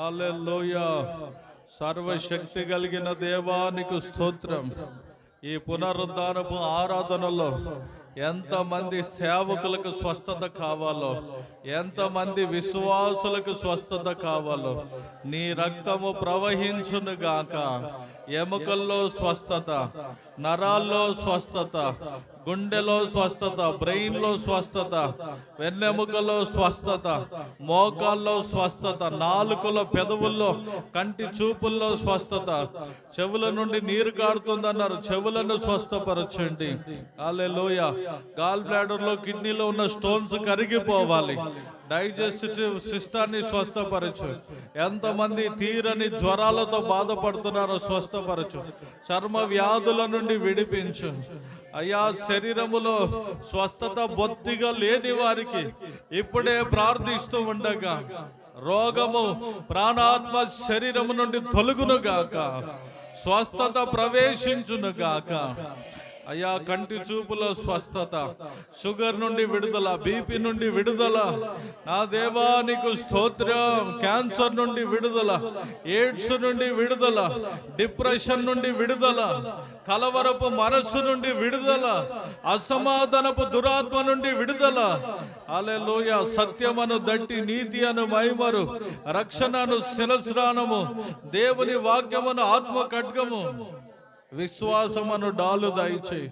హల్లెలూయా. సర్వశక్తి కలిగిన దేవానికి స్తోత్రం. ఈ పునరుద్ధానపు ఆరాధనలో ఎంతమంది సేవకులకు స్వస్థత కావాలో, ఎంతమంది విశ్వాసులకు స్వస్థత కావాలో, నీ రక్తము ప్రవహించును గాక. ఎముకల్లో స్వస్థత, నరాల్లో స్వస్థత, గుండెలో స్వస్థత, బ్రెయిన్లో స్వస్థత, వెన్నెముకలో స్వస్థత, మోకాల్లో స్వస్థత, నాలుకలో, పెదవుల్లో, కంటి చూపుల్లో స్వస్థత. చెవుల నుండి నీరు కారుతుందన్నారు, చెవులను స్వస్థపరచండి. హల్లెలూయా. గాల్ బ్లాడర్ లో, కిడ్నీలో ఉన్న స్టోన్స్ కరిగిపోవాలి. డైజెస్టివ్ సిస్టాన్ని స్వస్థపరచు. ఎంతమంది తీరని జ్వరాలతో బాధపడుతున్నారో స్వస్థపరచు. చర్మ వ్యాధుల నుండి విడిపించు అయ్యా. శరీరములో స్వస్థత బొత్తిగా లేని వారికి ఇప్పుడే ప్రార్థిస్తూ ఉండగా రోగము ప్రాణాత్మ శరీరము నుండి తొలగును గాక, స్వస్థత ప్రవేశించును గాక. అయ్యా, కంటి చూపులో స్వస్థత, షుగర్ నుండి విడుదల, బీపీ నుండి విడుదల. నా దేవానికి స్తోత్రం. క్యాన్సర్ నుండి విడుదల, ఎయిడ్స్ నుండి విడుదల, డిప్రెషన్ నుండి విడుదల, కలవరపు మనస్సు నుండి విడుదల, అసమాధానపు దురాత్మ నుండి విడుదల. హల్లెలూయా. సత్యమను దట్టి, నీతి అను మైమరు, రక్షణను శిరస్రానము, దేవుని వాక్యమును ఆత్మ ఖడ్గము, విశ్వాసమును డాలు దయచేయి.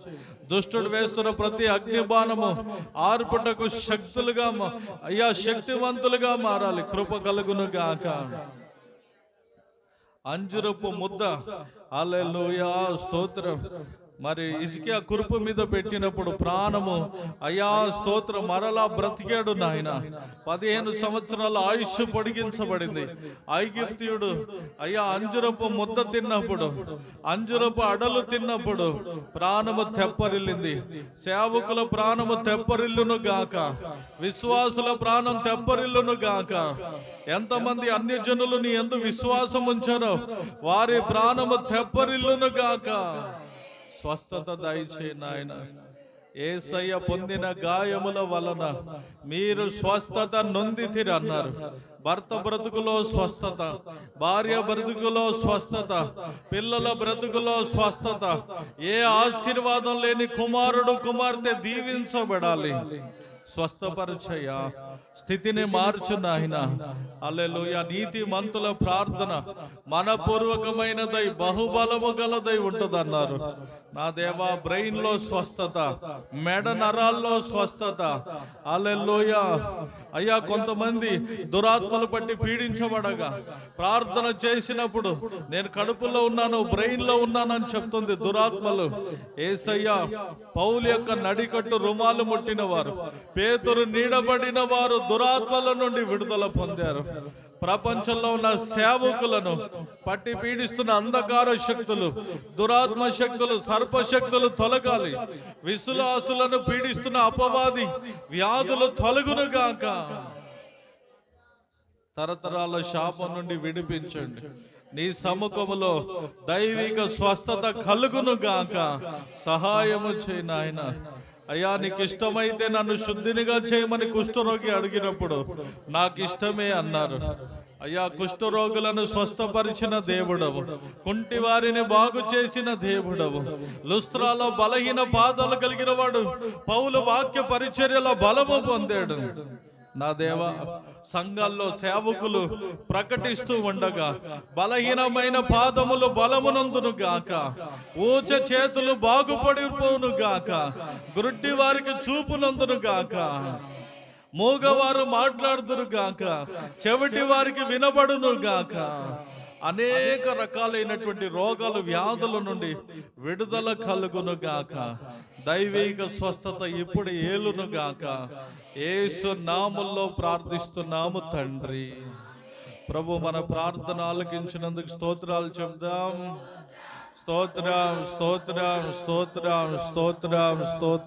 దుష్టుడు వేస్తున్న ప్రతి అగ్నిబాణము ఆర్పుటకు శక్తులుగా అయ్యా, శక్తివంతులుగా మారాలి. కృప కలుగును గాక. అంజురపు ముద్ద, హల్లెలూయా, స్తోత్రం. మరి హిజ్కియా కురుపు మీద పెట్టినప్పుడు ప్రాణము, అయ్యా స్తోత్రం, మరలా బ్రతికాడు నాయన. 15 సంవత్సరాల ఆయుష్ పొడిగించబడింది. ఐగుప్తీయుడు అయ్యా అంజురపు ముద్ద తిన్నప్పుడు, అంజురపు అడలు తిన్నప్పుడు ప్రాణము తెప్పరిల్లింది. సేవకుల ప్రాణము తెప్పరిల్లును గాక, విశ్వాసుల ప్రాణం తెప్పరిల్లును గాక. ఎంతమంది అన్యజనులు నీ యందు విశ్వాసం ఉంచారో వారి ప్రాణము తెప్పరిల్లును గాక. స్వస్థత దయచేయి నాయన. యేసయ్య పొందిన గాయముల వలన మీరు స్వస్థత నొందితిరి అన్నారు. భర్త బ్రతుకులో స్వస్థత, భార్య బ్రతుకులో స్వస్థత, పిల్లల బ్రతుకులో స్వస్థత. ఏ ఆశీర్వాదం లేని కుమారుడు కుమార్తె దీవించబడాలి. స్వస్థపరచయ్యా, స్థితిని మార్చు నాయన. హల్లెలూయా. నీతి మంతుల ప్రార్థన మనపూర్వకమైనదై బహుబలము గలదై ఉంటుందన్నారు. నా దేవా, బ్రెయిన్ లో స్వస్థత, మెడ నరాల్లో స్వస్థత. హల్లెలూయా. అయ్యా, కొంతమంది దురాత్మలు పట్టి పీడించబడగా ప్రార్థన చేసినప్పుడు నేను కడుపులో ఉన్నాను, బ్రెయిన్ లో ఉన్నానని చెప్తుంది దురాత్మలు. యేసయ్యా, పౌలు యొక్క నడికట్టు రుమాలు ముట్టిన వారు, పేతురు నీడబడిన వారు దురాత్మల నుండి విడుదల పొందారు. ప్రపంచంలో ఉన్న సేవకులను పట్టి పీడిస్తున్న అంధకార శక్తులు, దురాత్మ శక్తులు, సర్పశక్తులు తొలగాలి. విశ్వాసులను పీడిస్తున్న అపవాది వ్యాధులు తొలగును గాక. తరతరాల శాపం నుండి విడిపించండి. నీ సముఖములో దైవిక స్వస్థత కలుగును గాక. సహాయము చేయి నాయన. అయ్యా, నీకు ఇష్టమైతే నన్ను శుద్ధినిగా చేయమని కుష్ఠరోగి అడిగినప్పుడు నాకు ఇష్టమే అన్నారు. అయ్యా, కుష్ఠరోగులను స్వస్థపరిచిన దేవుడవు, కుంటి వారిని బాగు చేసిన దేవుడవు. లుస్త్రాలో బలహీన పాదాలు కలిగిన వాడు పౌలు వాక్య పరిచర్యలో బలము పొందాడు. నా దేవా, సంఘాల్లో సేవకులు ప్రకటిస్తూ ఉండగా బలహీనమైన పాదములు బలమునందును గాక, ఊచ చేతులు బాగుపడిపోను గాక, గుడ్డి వారికి చూపునందును గాక, మూగవారు మాట్లాడుదురు గాక, చెవిటి వారికి వినబడును గాక. అనేక రకాలైనటువంటి రోగాలు, వ్యాధుల నుండి విడుదల కలుగును గాక. దైవిక స్వస్థత ఇప్పుడు ఏలును గాక. యేసు నామములో ప్రార్థిస్తున్నాము తండ్రి. ప్రభు, మన ప్రార్థన ఆలకించినందుకు స్తోత్రాలు చెప్దాం. స్తోత్రం, స్తోత్రం, స్తోత్రం, స్తోత్రం, స్తోత్రం.